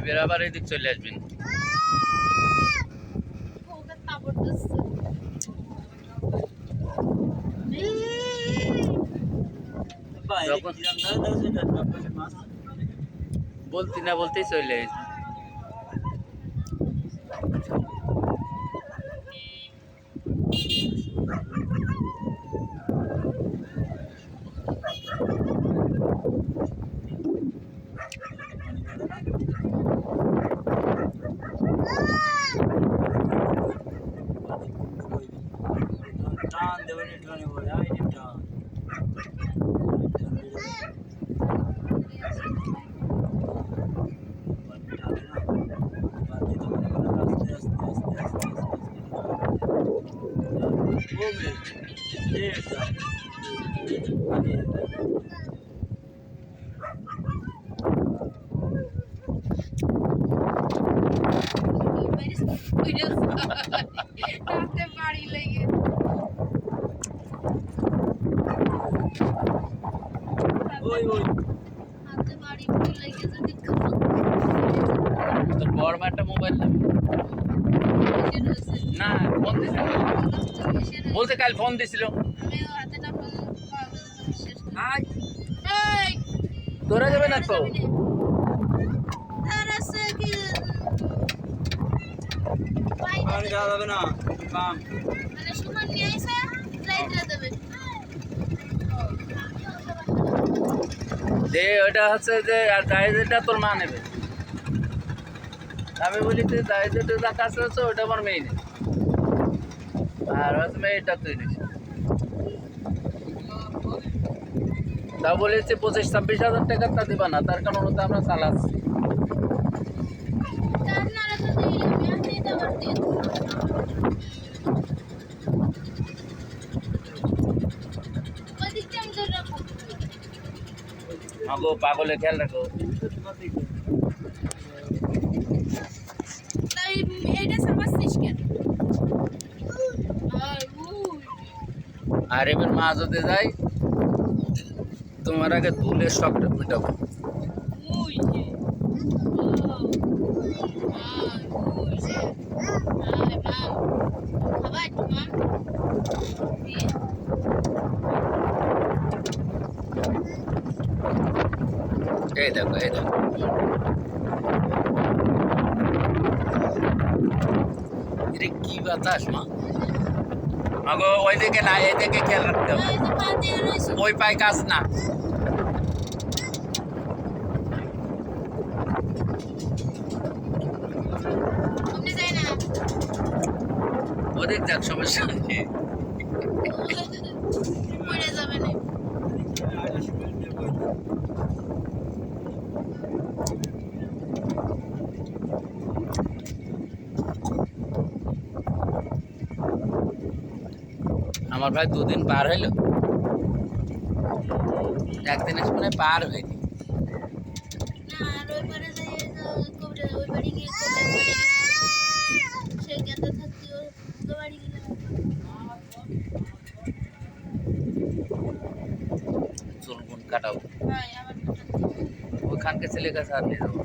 লাইভের আবার এদিক চলে আসবেন। বলতে না বলতেই চলে আসবে। তোর বড় একটা মোবাইল না ফোন দিছিল বলতে কাল ফোন দিছিল তোরা যাবে না তো যাবে না যে ওটা হচ্ছে যে দায়িত্বটা তোর মা নেবে। আমি বলি তুই দায়িত্বটা যা কাছে আছে ওটা আমার মেয়ে নেই আর হচ্ছে মেয়েটা তুই নিস। তা বলেছি 25-26 হাজার টাকা তা দিবা না, তার কারণ ওটা আমরা চালাচ্ছি। আগো পাগলে খেয়াল রাখো। আর এবার মা যদি যাই তোমার আগে দুলের শখটা মেটাবো। এই দেখো এই দেখো এটা কি বাতাস মা। আগো ওই দিকে না এই দিকে খেয়াল রাখতে হবে, ওই পায়ে কাজ না। ওদের দেখ সমস্যা নেই। আমার ভাই 2 দিন পার হইল, একদিন মানে পার হয়নি। চুলগুন কাটাবো ওইখানকে ছেলে কাছে আর নিয়ে যাবো।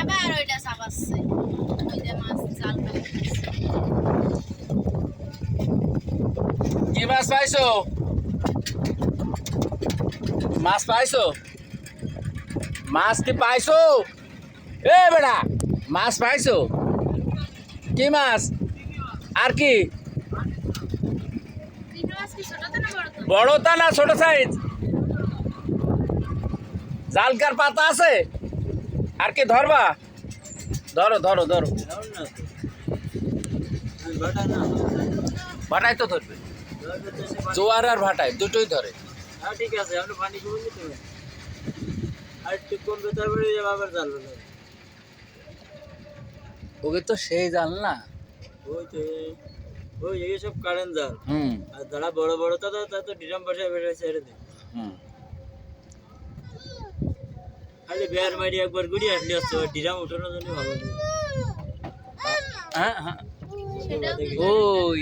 আবার ওইটা চাপাচ্ছে ওইটা মাছ জাল ফেলে। কি মাছ পাইছো? মাছ পাইছো? মাছ কি পাইছো? এ বেটা মাছ পাইছো? কি মাছ? আর কি বড়টা না ছোট সাইজ? জালকার পাতা আছে? আর কি ধরবা? ধরো ধরো ধরো। ভাটাই তো ধরবে, জোয়ার আর ভাটাই দুটোই ধরে। ঠিক আছে আপনি পানি কমে দিতে হবে আর একটু কমবে তারপরে আবার জাল ওকে তো সেই জাল না, ওই তো ওই এই সব কারেন্ট জাল। আর যারা বড় বড় তা তো ডিরাম বসায় বেড়ে ছেড়ে দেয়। খালি বেয়ার মারি একবার গুড়ি আসলে আসছে ডিরাম উঠানোর জন্য ভালো। হ্যাঁ হ্যাঁ ওই